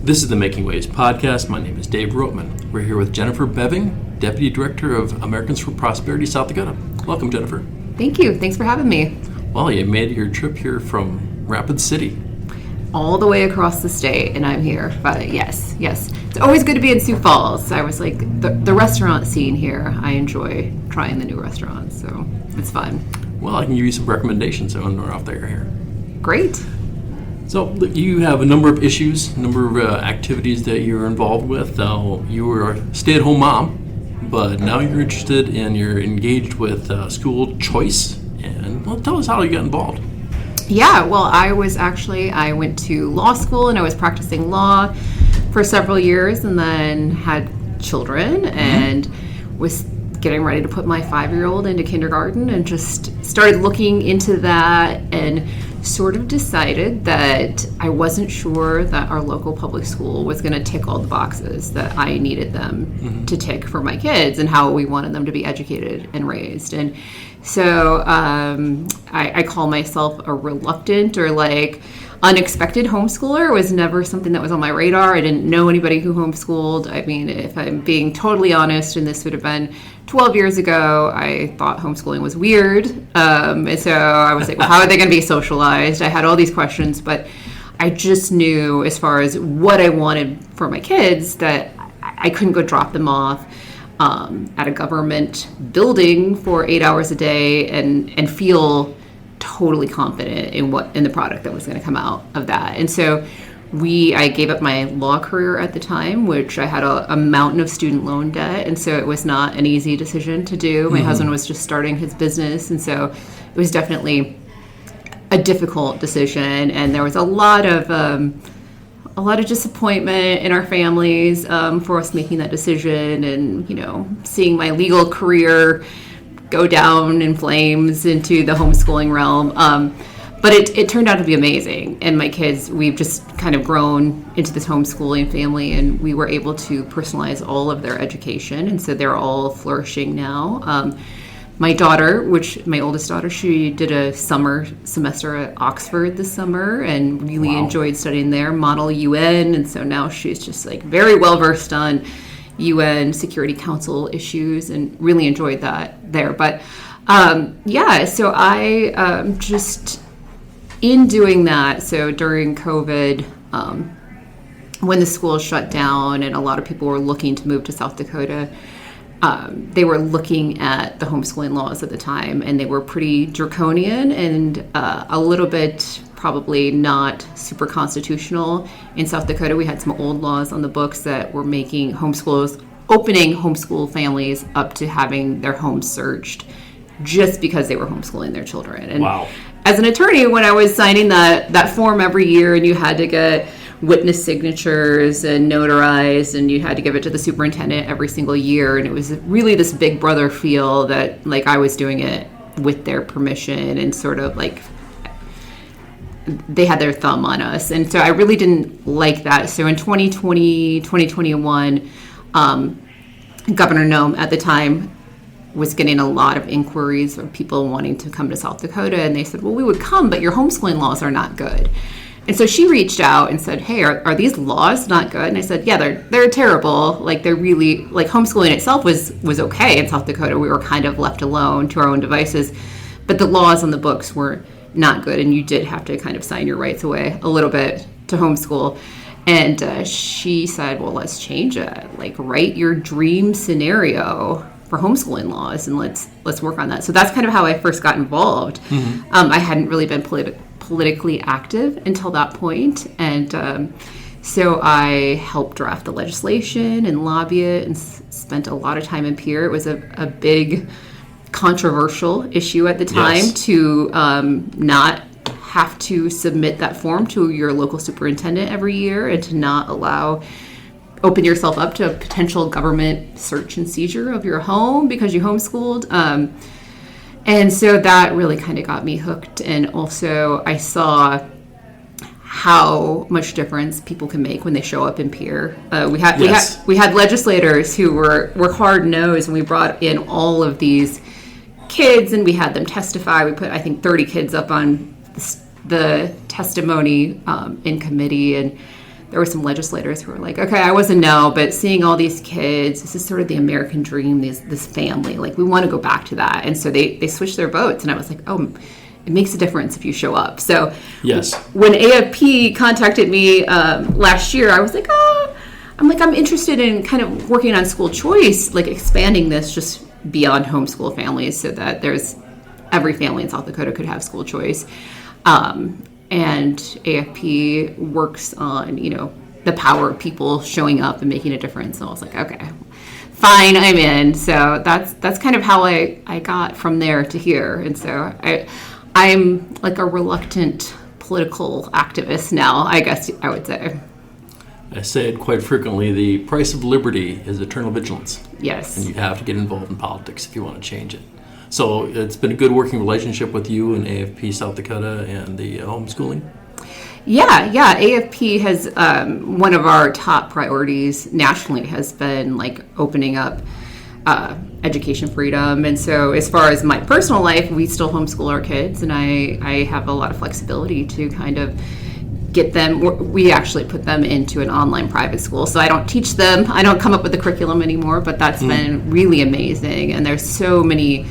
This is the Making Waves podcast. My name is Dave Rhoden. We're here with Jennifer Beving, Deputy Director of Americans for Prosperity, South Dakota. Welcome, Jennifer. Thank you. Thanks for having me. Well, you made your trip here from Rapid City. All the way across the state, and I'm here. But yes. It's always good to be in Sioux Falls. I was like, the restaurant scene here, I enjoy trying the new restaurants, so it's fun. Well, I can give you some recommendations when we're off there here. Great. So you have a number of issues, a number of activities that you're involved with. You were a stay-at-home mom, but now you're interested and you're engaged with school choice. And well, tell us how you got involved. Yeah, well, I went to law school and I was practicing law for several years and then had children and was getting ready to put my 5-year-old into kindergarten and just started looking into that and sort of decided that I wasn't sure that our local public school was going to tick all the boxes that I needed them to tick for my kids and how we wanted them to be educated and raised. And so I call myself a reluctant or unexpected homeschooler. It was never something that was on my radar. I didn't know anybody who homeschooled. I mean, if I'm being totally honest, and this would have been 12 years ago, I thought homeschooling was weird. And so I was like, well, how are they going to be socialized? I had all these questions, but I just knew as far as what I wanted for my kids that I couldn't go drop them off at a government building for 8 hours a day and feel totally confident in the product that was going to come out of that. And so I gave up my law career at the time, which I had a mountain of student loan debt. And so it was not an easy decision to do. My husband was just starting his business. And so it was definitely a difficult decision. And there was a lot of disappointment in our families for us making that decision and, seeing my legal career go down in flames into the homeschooling realm. But it turned out to be amazing. And my kids, we've just kind of grown into this homeschooling family, and we were able to personalize all of their education. And so they're all flourishing now. My daughter, my oldest daughter, she did a semester at Oxford this summer and really enjoyed studying there, Model UN. And so now she's just very well versed on UN Security Council issues and really enjoyed that there. But so I just in doing that, so during COVID, when the schools shut down and a lot of people were looking to move to South Dakota, they were looking at the homeschooling laws at the time, and they were pretty draconian and a little bit probably not super constitutional. In South Dakota, we had some old laws on the books that were making opening homeschool families up to having their homes searched just because they were homeschooling their children. And as an attorney, when I was signing that form every year and you had to get witness signatures and notarized and you had to give it to the superintendent every single year, and it was really this big brother feel that I was doing it with their permission and sort of they had their thumb on us. And so I really didn't like that. So in 2020, 2021, Governor Noem at the time was getting a lot of inquiries of people wanting to come to South Dakota. And they said, well, we would come, but your homeschooling laws are not good. And so she reached out and said, hey, are these laws not good? And I said, yeah, they're terrible. They're really, homeschooling itself was okay in South Dakota. We were kind of left alone to our own devices. But the laws on the books were not good. And you did have to kind of sign your rights away a little bit to homeschool. And she said, well, let's change it. Write your dream scenario for homeschooling laws and let's work on that. So that's kind of how I first got involved. I hadn't really been politically active until that point. And so I helped draft the legislation and lobby it and spent a lot of time in Pierre. It was a big controversial issue at the time to not have to submit that form to your local superintendent every year and to open yourself up to a potential government search and seizure of your home because you homeschooled. And so that really kind of got me hooked. And also I saw how much difference people can make when they show up in Pierre. We had legislators who were hard-nosed, and we brought in all of these kids and we had them testify. We put, I think, 30 kids up on the testimony in committee, and there were some legislators who were like, okay, I wasn't no, but seeing all these kids, this is sort of the American dream, this family, like we want to go back to that. And so they switched their votes, and I was like, oh, it makes a difference if you show up. So yes, when AFP contacted me last year, I was like, I'm interested in kind of working on school choice, like expanding this just beyond homeschool families so that every family in South Dakota could have school choice. And AFP works on, the power of people showing up and making a difference. So I was like, okay, fine, I'm in. So that's kind of how I got from there to here. And so I'm like a reluctant political activist now, I guess I would say. I say it quite frequently, the price of liberty is eternal vigilance. Yes. And you have to get involved in politics if you want to change it. So it's been a good working relationship with you and AFP South Dakota and the homeschooling? Yeah. AFP has, one of our top priorities nationally has been like opening up education freedom. And so as far as my personal life, we still homeschool our kids, and I have a lot of flexibility to kind of get them. We actually put them into an online private school. So I don't teach them. I don't come up with the curriculum anymore, but that's been really amazing. And there's so many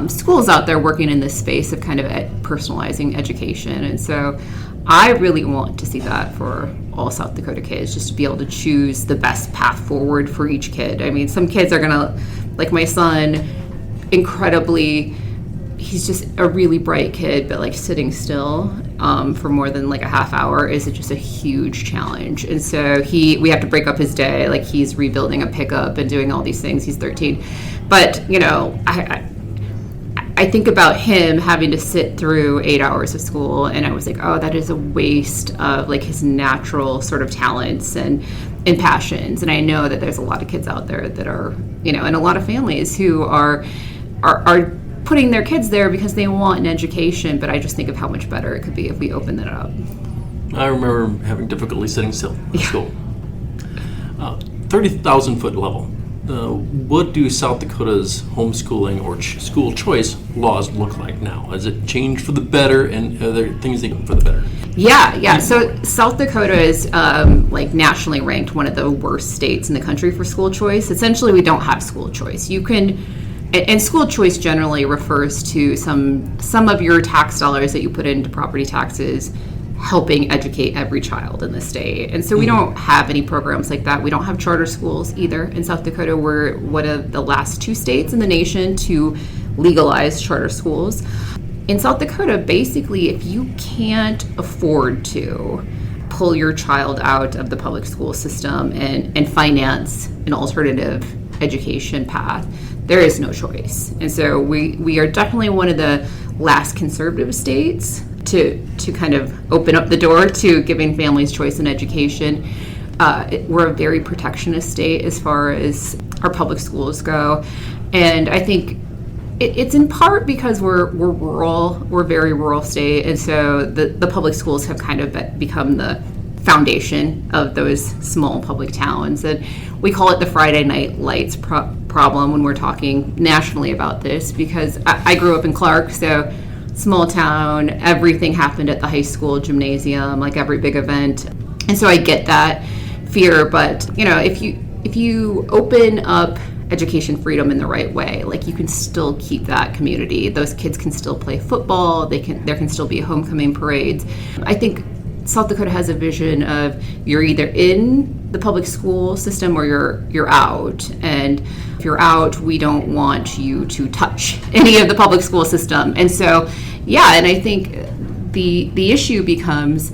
schools out there working in this space of kind of personalizing education. And so I really want to see that for all South Dakota kids, just to be able to choose the best path forward for each kid. I mean, some kids are going to, like my son, he's just a really bright kid, but like sitting still for more than like a half hour is just a huge challenge. And so we have to break up his day. Like he's rebuilding a pickup and doing all these things. He's 13. But, I think about him having to sit through 8 hours of school, and I was like, oh, that is a waste of like his natural sort of talents and passions. And I know that there's a lot of kids out there that are, and a lot of families who are putting their kids there because they want an education, but I just think of how much better it could be if we open that up. I remember having difficulty sitting still in school. 30,000 foot level. What do South Dakota's homeschooling or school choice laws look like now? Has it changed for the better, and are there things that for the better? Yeah. So South Dakota is like nationally ranked one of the worst states in the country for school choice. Essentially, we don't have school choice. And school choice generally refers to some of your tax dollars that you put into property taxes helping educate every child in the state. And so we don't have any programs like that. We don't have charter schools either. In South Dakota, we're one of the last 2 states in the nation to legalize charter schools. In South Dakota, basically, if you can't afford to pull your child out of the public school system and finance an alternative education path, there is no choice. And so we are definitely one of the last conservative states to kind of open up the door to giving families choice in education. We're a very protectionist state as far as our public schools go. And I think it's in part because we're rural, we're a very rural state, and so the public schools have kind of become the foundation of those small public towns. And we call it the Friday Night Lights problem when we're talking nationally about this, because I grew up in Clark, so small town, everything happened at the high school gymnasium, like every big event. And so I get that fear, but if you open up education freedom in the right way, like you can still keep that community. Those kids can still play football, there can still be homecoming parades. I think South Dakota has a vision of you're either in the public school system or you're out. And if you're out, we don't want you to touch any of the public school system. And so, and I think the issue becomes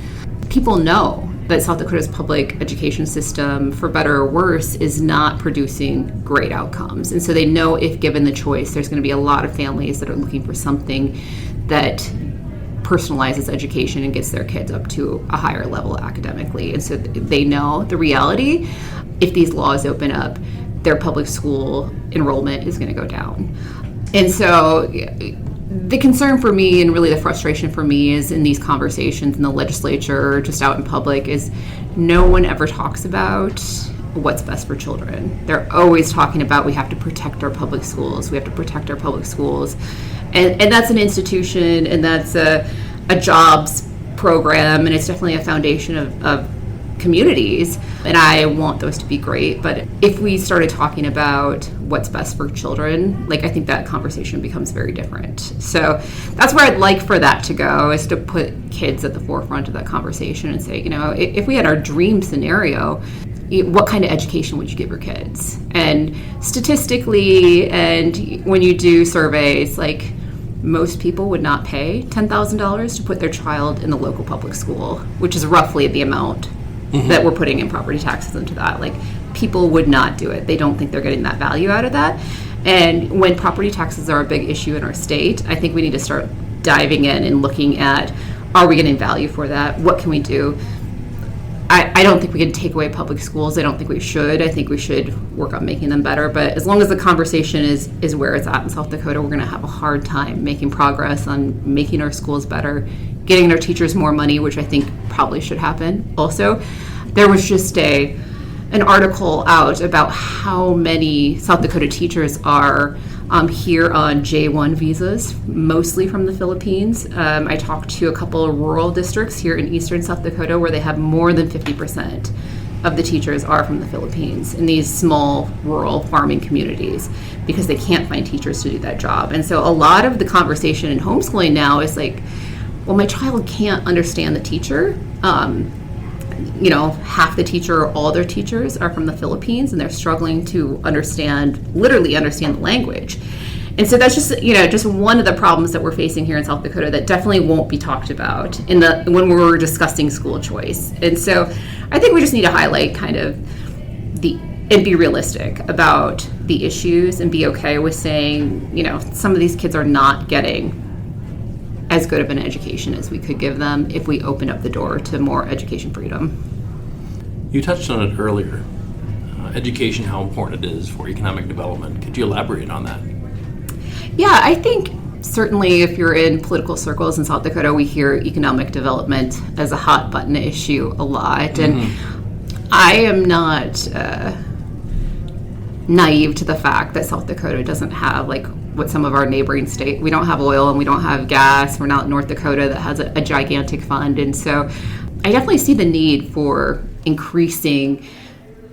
people know that South Dakota's public education system, for better or worse, is not producing great outcomes. And so they know if given the choice, there's going to be a lot of families that are looking for something that personalizes education and gets their kids up to a higher level academically. And so they know the reality. If these laws open up, their public school enrollment is going to go down. And so the concern for me, and really the frustration for me, is in these conversations in the legislature, just out in public, is no one ever talks about what's best for children. They're always talking about we have to protect our public schools. We have to protect our public schools. And that's an institution, and that's a jobs program, and it's definitely a foundation of communities, and I want those to be great. But if we started talking about what's best for children, like, I think that conversation becomes very different. So that's where I'd like for that to go, is to put kids at the forefront of that conversation and say, if we had our dream scenario, what kind of education would you give your kids? And statistically, and when you do surveys, like, most people would not pay $10,000 to put their child in the local public school, which is roughly the amount that we're putting in property taxes into that. Like, people would not do it. They don't think they're getting that value out of that. And when property taxes are a big issue in our state, I think we need to start diving in and looking at, are we getting value for that? What can we do? I don't think we can take away public schools. I don't think we should. I think we should work on making them better. But as long as the conversation is where it's at in South Dakota, we're going to have a hard time making progress on making our schools better, getting our teachers more money, which I think probably should happen. Also, there was just an article out about how many South Dakota teachers are here on J1 visas, mostly from the Philippines. I talked to a couple of rural districts here in eastern South Dakota where they have more than 50% of the teachers are from the Philippines in these small rural farming communities, because they can't find teachers to do that job. And so a lot of the conversation in homeschooling now is like, well, my child can't understand the teacher. Half the teacher or all their teachers are from the Philippines, and they're struggling to literally understand the language. And so that's just one of the problems that we're facing here in South Dakota that definitely won't be talked about when we're discussing school choice. And so I think we just need to highlight kind of and be realistic about the issues, and be okay with saying, some of these kids are not getting as good of an education as we could give them if we open up the door to more education freedom. You touched on it earlier, education, how important it is for economic development. Could you elaborate on that? Yeah, I think certainly if you're in political circles in South Dakota, we hear economic development as a hot button issue a lot. And I am not naive to the fact that South Dakota doesn't have what some of our neighboring states, we don't have oil and we don't have gas. We're not North Dakota that has a gigantic fund. And so I definitely see the need for increasing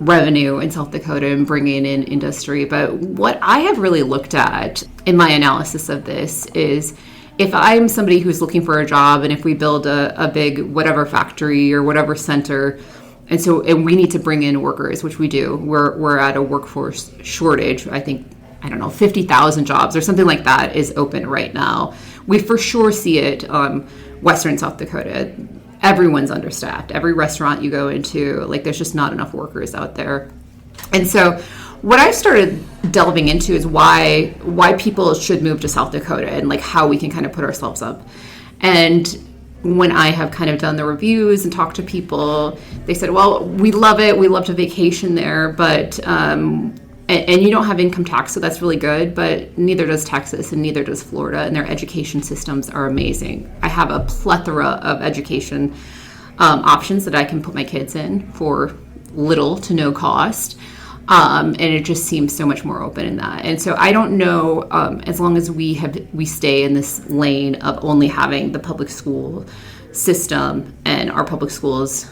revenue in South Dakota and bringing in industry. But what I have really looked at in my analysis of this is, if I'm somebody who's looking for a job, and if we build a big whatever factory or whatever center, and we need to bring in workers, which we do, we're at a workforce shortage. I think, 50,000 jobs or something like that is open right now. We for sure see it Western South Dakota. Everyone's understaffed. Every restaurant you go into, there's just not enough workers out there. And so what I've started delving into is why people should move to South Dakota, and how we can kind of put ourselves up. And when I have kind of done the reviews and talked to people, they said, well, we love it. We love to vacation there, but and you don't have income tax, so that's really good, but neither does Texas and neither does Florida, and their education systems are amazing. I have a plethora of education options that I can put my kids in for little to no cost, and it just seems so much more open in that. And so I don't know, as long as we stay in this lane of only having the public school system and our public schools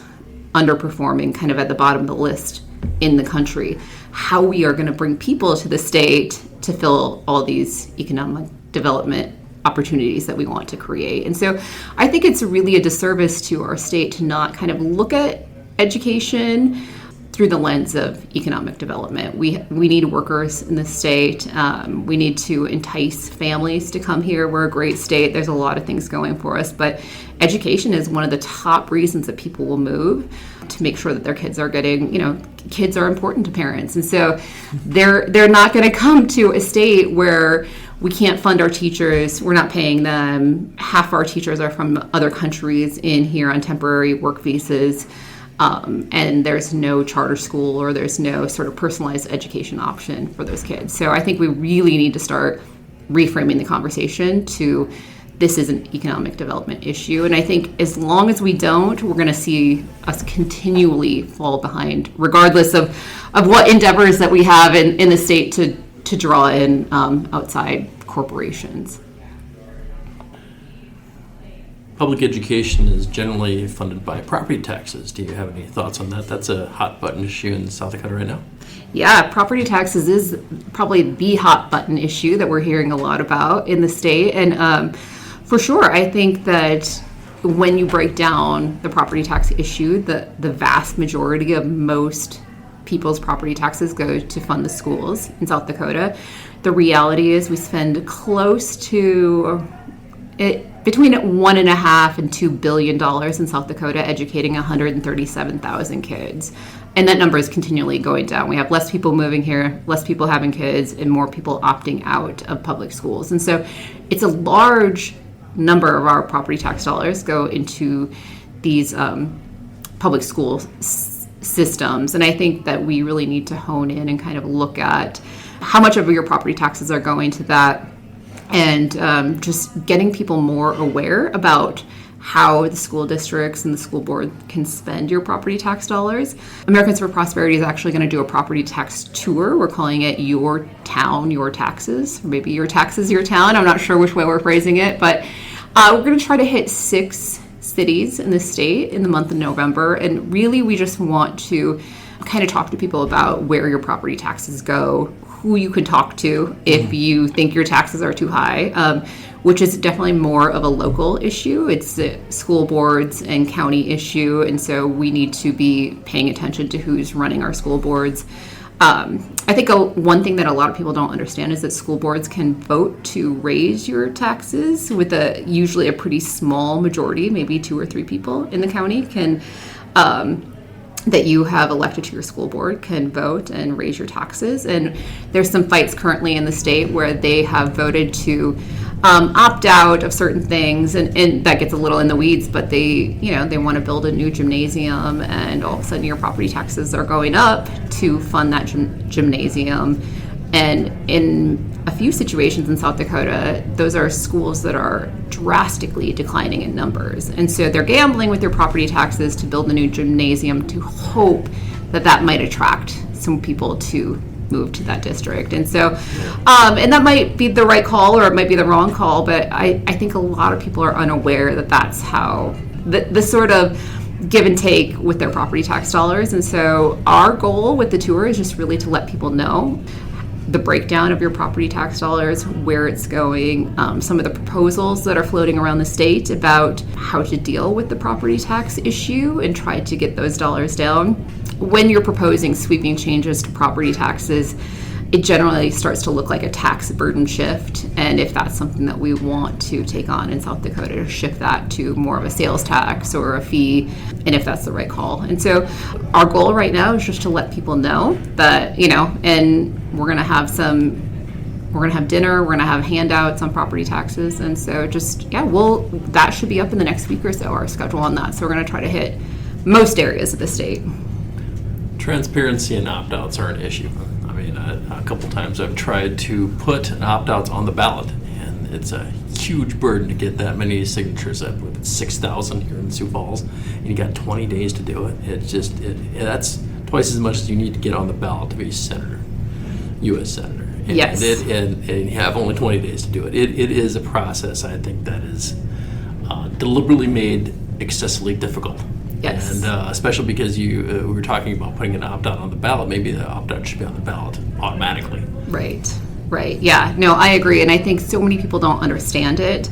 underperforming kind of at the bottom of the list in the country, how we are going to bring people to the state to fill all these economic development opportunities that we want to create. And so I think it's really a disservice to our state to not kind of look at education through the lens of economic development. We need workers in the state. We need to entice families to come here. We're a great state. There's a lot of things going for us, but education is one of the top reasons that people will move, to make sure that their kids are getting, kids are important to parents. And so they're not going to come to a state where we can't fund our teachers, we're not paying them. Half our teachers are from other countries in here on temporary work visas. And there's no charter school, or there's no sort of personalized education option for those kids. So I think we really need to start reframing the conversation to, this is an economic development issue. And I think as long as we don't, we're going to see us continually fall behind, regardless of what endeavors that we have in the state to draw in outside corporations. public education is generally funded by property taxes. Do you have any thoughts on that? That's a hot button issue in South Dakota right now. Yeah, property taxes is probably the hot button issue that we're hearing a lot about in the state. And for sure, I think that when you break down the property tax issue, the vast majority of most people's property taxes go to fund the schools in South Dakota. The reality is we spend close to between $1.5 and $2 billion in South Dakota educating 137,000 kids. And that number is continually going down. We have less people moving here, less people having kids, and more people opting out of public schools. And so it's a large number of our property tax dollars go into these public school systems. And I think that we really need to hone in and kind of look at how much of your property taxes are going to that, and just getting people more aware about how the school districts and the school board can spend your property tax dollars. Americans for Prosperity is actually going to do a property tax tour. We're calling it Your Town, Your Taxes, or maybe Your Taxes, Your Town. I'm not sure which way we're phrasing it, but we're going to try to hit 6 cities in the state in the month of November. And really, we just want to kind of talk to people about where your property taxes go, who you can talk to if you think your taxes are too high, which is definitely more of a local issue. It's the school boards and county issue, and so we need to be paying attention to who's running our school boards. I think one thing that a lot of people don't understand is that school boards can vote to raise your taxes with usually a pretty small majority, maybe 2 or 3 people in the county can that you have elected to your school board can vote and raise your taxes. And there's some fights currently in the state where they have voted to opt out of certain things, and that gets a little in the weeds, but they want to build a new gymnasium, and all of a sudden your property taxes are going up to fund that gymnasium. And in a few situations in South Dakota, those are schools that are drastically declining in numbers. And so they're gambling with their property taxes to build a new gymnasium to hope that that might attract some people to move to that district. And so, and that might be the right call or it might be the wrong call, but I think a lot of people are unaware that that's how the sort of give and take with their property tax dollars. And so our goal with the tour is just really to let people know the breakdown of your property tax dollars, where it's going, some of the proposals that are floating around the state about how to deal with the property tax issue and try to get those dollars down. When you're proposing sweeping changes to property taxes, it generally starts to look like a tax burden shift. And if that's something that we want to take on in South Dakota, to shift that to more of a sales tax or a fee, and if that's the right call. And so our goal right now is just to let people know that, and we're going to have dinner, we're going to have handouts on property taxes. And so that should be up in the next week or so, our schedule on that. So we're going to try to hit most areas of the state. Transparency and opt-outs are an issue. I mean, a couple times I've tried to put opt-outs on the ballot, and it's a huge burden to get that many signatures up. With 6,000 here in Sioux Falls, and you got 20 days to do it. It's just that's twice as much as you need to get on the ballot to be senator, U.S. senator. And yes. And you have only 20 days to do it. It is a process, I think, that is deliberately made excessively difficult. Yes. And especially because we were talking about putting an opt-out on the ballot, maybe the opt-out should be on the ballot automatically. Right. Yeah. No, I agree. And I think so many people don't understand it,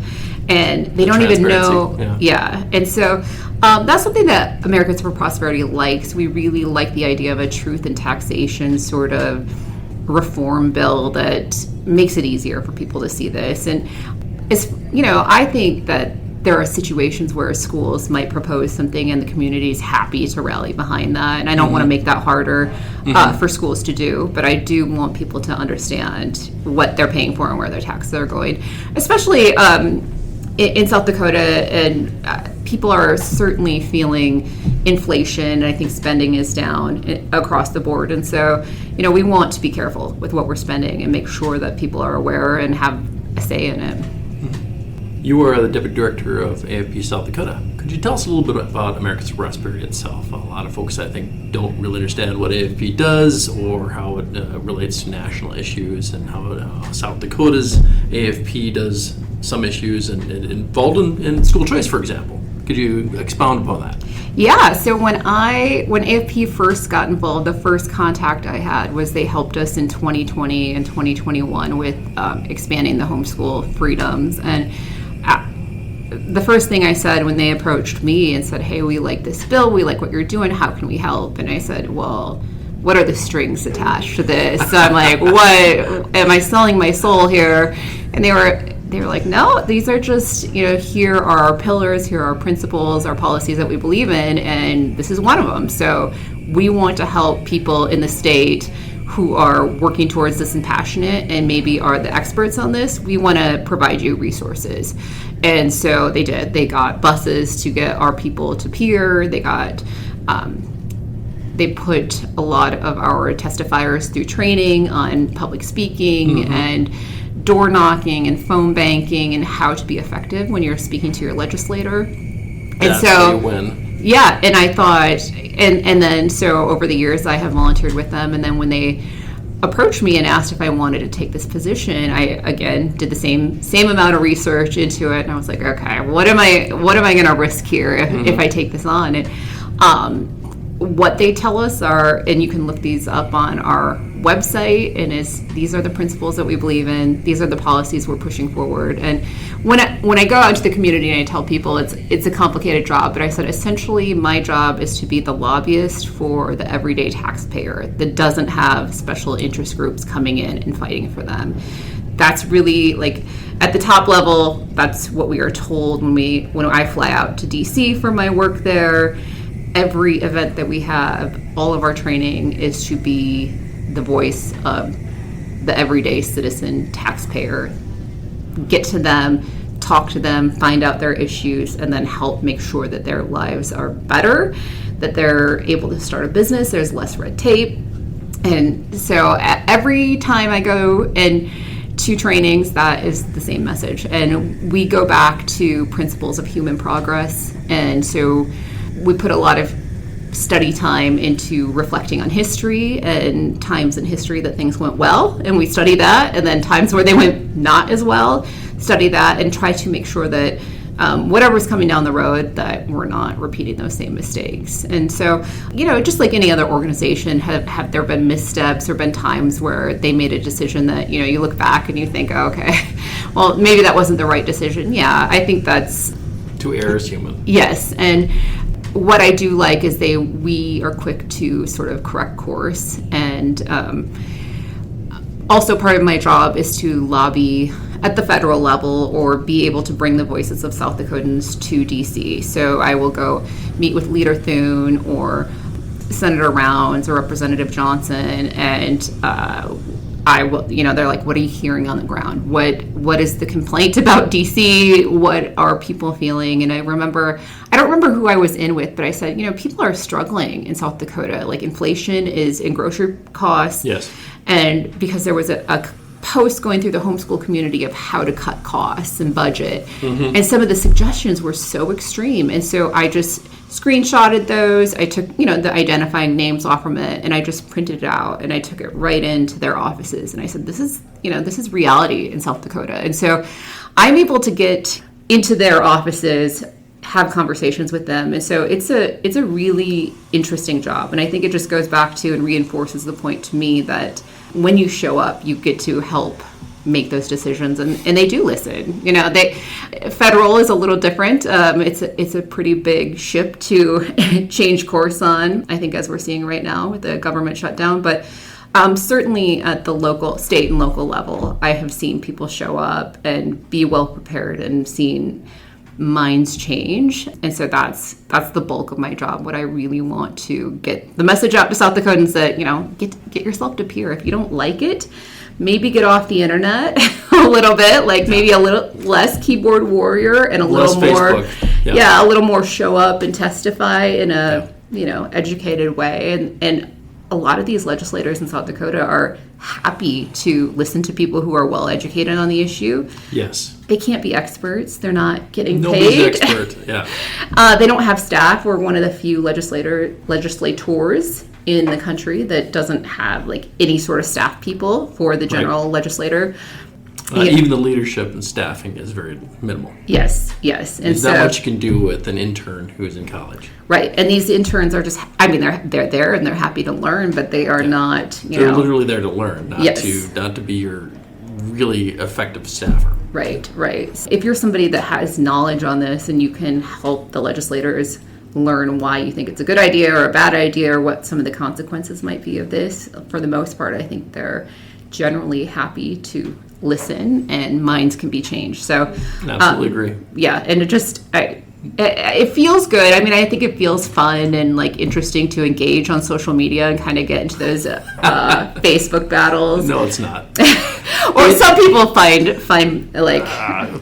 and they don't even know. Yeah. And so that's something that Americans for Prosperity likes. We really like the idea of a truth in taxation sort of reform bill that makes it easier for people to see this. And I think that there are situations where schools might propose something and the community is happy to rally behind that. And I don't want to make that harder for schools to do, but I do want people to understand what they're paying for and where their taxes are going, especially in South Dakota. And people are certainly feeling inflation. And I think spending is down across the board. And so, we want to be careful with what we're spending and make sure that people are aware and have a say in it. You are the Deputy Director of AFP South Dakota. Could you tell us a little bit about Americans for Prosperity itself? A lot of folks, I think, don't really understand what AFP does or how it relates to national issues, and how South Dakota's AFP does some issues and involved in school choice, for example. Could you expound upon that? Yeah, so when AFP first got involved, the first contact I had was they helped us in 2020 and 2021 with expanding the homeschool freedoms. And the first thing I said when they approached me and said, hey, we like this bill, we like what you're doing, how can we help? And I said, well, what are the strings attached to this? So I'm like, what, am I selling my soul here? And they were like, no, these are just, here are our pillars, here are our principles, our policies that we believe in, and this is one of them. So we want to help people in the state who are working towards this and passionate and maybe are the experts on this. We want to provide you resources. And so they did. They got buses to get our people to Pierre. They got, they put a lot of our testifiers through training on public speaking and door knocking and phone banking and how to be effective when you're speaking to your legislator. That's a win. Yeah, and I thought, and then so over the years I have volunteered with them, and then when they approached me and asked if I wanted to take this position, I again did the same amount of research into it, and I was like, okay, what am I going to risk here if I take this on? And what they tell us are, and you can look these up on our website, and these are the principles that we believe in. These are the policies we're pushing forward. And when I go out into the community and I tell people it's a complicated job, but I said essentially my job is to be the lobbyist for the everyday taxpayer that doesn't have special interest groups coming in and fighting for them. That's really like at the top level. That's what we are told when I fly out to DC for my work there. Every event that we have, all of our training is to be the voice of the everyday citizen taxpayer. Get to them, talk to them, find out their issues, and then help make sure that their lives are better, that they're able to start a business, there's less red tape. And so every time I go to trainings, that is the same message. And we go back to principles of human progress. And so we put a lot of study time into reflecting on history and times in history that things went well, and we study that, and then times where they went not as well, study that, and try to make sure that whatever's coming down the road, that we're not repeating those same mistakes. And so, just like any other organization, have there been missteps or been times where they made a decision that, you look back and you think, oh, okay, well, maybe that wasn't the right decision. Yeah, I think that's... To err is human. Yes, and what I do like is we are quick to sort of correct course, and also part of my job is to lobby at the federal level or be able to bring the voices of South Dakotans to DC. So I will go meet with Leader Thune or Senator Rounds or Representative Johnson, and I will, they're like, what are you hearing on the ground? What is the complaint about DC? What are people feeling? And I don't remember who I was in with, but I said, people are struggling in South Dakota. Like inflation is in grocery costs. Yes. And because there was a post going through the homeschool community of how to cut costs and budget. Mm-hmm. And some of the suggestions were so extreme. And so I just screenshotted those. I took, the identifying names off from it, and I just printed it out, and I took it right into their offices. And I said, this is reality in South Dakota. And so I'm able to get into their offices, have conversations with them. And so it's a really interesting job. And I think it just goes back to and reinforces the point to me that when you show up, you get to help make those decisions, and they do listen. Federal is a little different. It's a pretty big ship to change course on, I think, as we're seeing right now with the government shutdown. But certainly at the state and local level, I have seen people show up and be well prepared and seen minds change. And so that's the bulk of my job. What I really want to get the message out to South Dakotans that, get yourself to Pierre. If you don't like it, maybe get off the internet a little bit, like maybe a little less keyboard warrior and a little more, a little more show up and testify in a, educated way. And a lot of these legislators in South Dakota are happy to listen to people who are well educated on the issue. Yes. They can't be experts. They're not getting Nobody's paid. Expert. Yeah. They don't have staff. We're one of the few legislators in the country that doesn't have like any sort of staff people for the general legislator. Even the leadership and staffing is very minimal. Yes. And There's not much you can do with an intern who is in college. Right, and these interns are just, I mean, they're there and they're happy to learn, but they are not, They're literally there to learn, not to be your really effective staffer. Right. If you're somebody that has knowledge on this and you can help the legislators learn why you think it's a good idea or a bad idea or what some of the consequences might be of this, for the most part, I think they're generally happy to listen and minds can be changed. So absolutely agree. Yeah, and it feels good. I mean, I think it feels fun and like interesting to engage on social media and kind of get into those Facebook battles. No, it's not. Or some people find like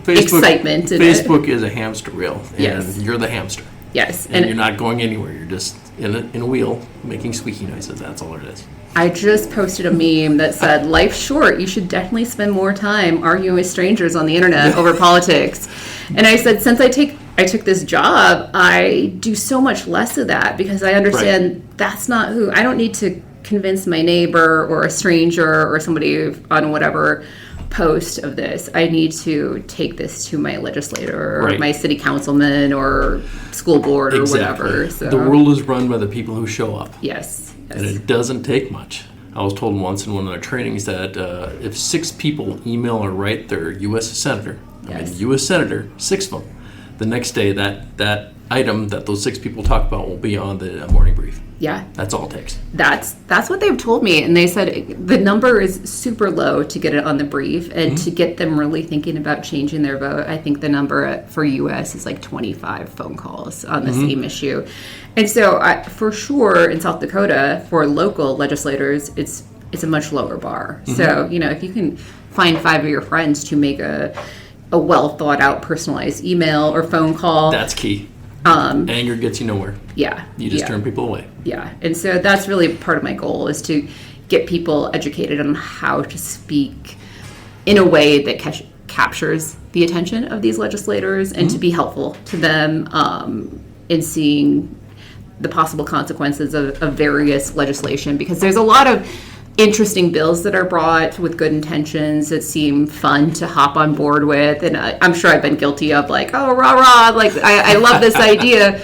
excitement in Facebook is a hamster wheel, and yes. You're the hamster. Yes, and you're not going anywhere. You're just in a wheel making squeaky noises. That's all it is. I just posted a meme that said, "Life's short. You should definitely spend more time arguing with strangers on the internet over politics." And I said, since I took this job, I do so much less of that because I understand that's not who. I don't need to convince my neighbor or a stranger or somebody on whatever post of this. I need to take this to my legislator or my city councilman or school board or whatever. So the world is run by the people who show up. Yes. And it doesn't take much. I was told once in one of our trainings that if 6 people email or write their U.S. senator, U.S. senator, 6 of them, the next day that item that those 6 people talk about will be on the morning brief. Yeah. That's all it takes. That's what they've told me. And they said the number is super low to get it on the brief and to get them really thinking about changing their vote. I think the number for U.S. is like 25 phone calls on the same issue. And so for sure in South Dakota, for local legislators, it's a much lower bar. So, if you can find 5 of your friends to make a well thought out personalized email or phone call. That's key. Anger gets you nowhere. Yeah. You just turn people away. Yeah. And so that's really part of my goal is to get people educated on how to speak in a way that captures the attention of these legislators and to be helpful to them in seeing the possible consequences of various legislation, because there's a lot of interesting bills that are brought with good intentions that seem fun to hop on board with. And I'm sure I've been guilty of like, oh, rah, rah, like I love this idea.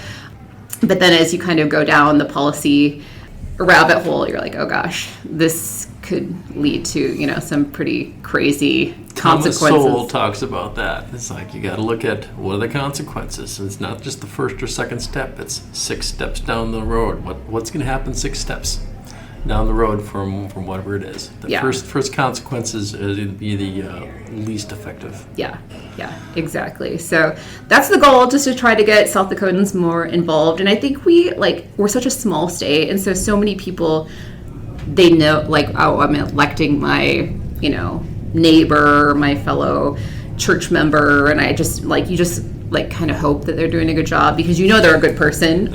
But then as you kind of go down the policy rabbit hole, you're like, oh gosh, this could lead to, some pretty crazy consequences. Soul talks about that. It's like you got to look at what are the consequences. And it's not just the first or second step. It's 6 steps down the road. What's going to happen 6 steps down the road from whatever it is. The first consequences would be the least effective. Yeah, exactly. So that's the goal, just to try to get South Dakotans more involved. And I think we're such a small state, and so many people, they know, like, oh, I'm electing my, neighbor, my fellow church member, and you just kind of hope that they're doing a good job because they're a good person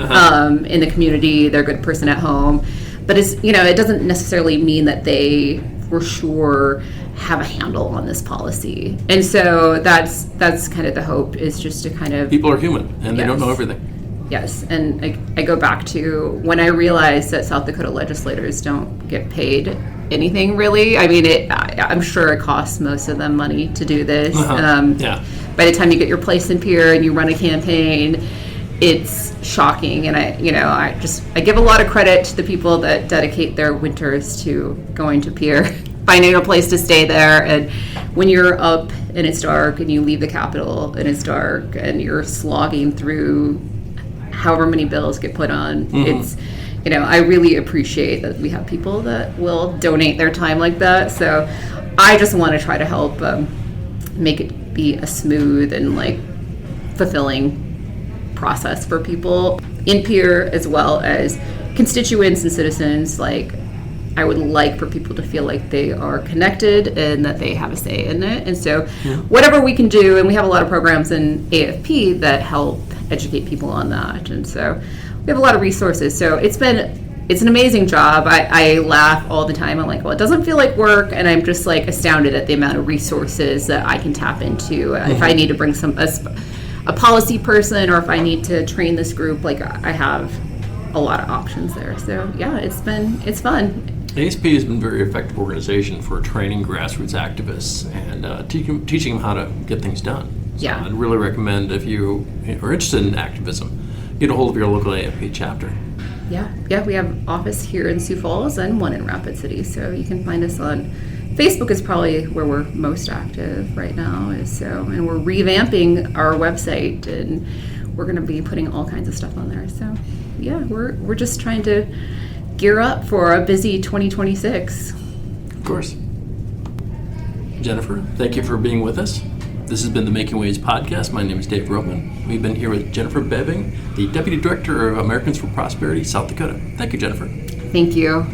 in the community, they're a good person at home. But it doesn't necessarily mean that they, for sure, have a handle on this policy. And so that's kind of the hope, is just to kind of... People are human, and they don't know everything. Yes, and I go back to when I realized that South Dakota legislators don't get paid anything, really. I mean, I'm sure it costs most of them money to do this. By the time you get your place in Pierre and you run a campaign, it's shocking. And I give a lot of credit to the people that dedicate their winters to going to Pierre, finding a place to stay there. And when you're up and it's dark and you leave the Capitol and it's dark and you're slogging through however many bills get put on, it's, I really appreciate that we have people that will donate their time like that. So I just want to try to help make it be a smooth and fulfilling process for people in Pierre, as well as constituents and citizens. I would like for people to feel like they are connected and that they have a say in it. And so whatever we can do, and we have a lot of programs in AFP that help educate people on that. And so we have a lot of resources. So it's an amazing job. I laugh all the time. I'm like, well, it doesn't feel like work. And I'm just astounded at the amount of resources that I can tap into. If I need to bring a policy person, or if I need to train this group, I have a lot of options there. So yeah, it's fun. ASP has been a very effective organization for training grassroots activists and teaching them how to get things done. So Yeah. I'd really recommend, if you are interested in activism, get a hold of your local AFP chapter. Yeah, we have office here in Sioux Falls and one in Rapid City, so you can find us on Facebook is probably where we're most active right now. And we're revamping our website, and we're going to be putting all kinds of stuff on there. So yeah, we're just trying to gear up for a busy 2026. Of course. Jennifer, thank you for being with us. This has been the Making Waves podcast. My name is Dave Rhoden. We've been here with Jennifer Beving, the Deputy Director of Americans for Prosperity, South Dakota. Thank you, Jennifer. Thank you.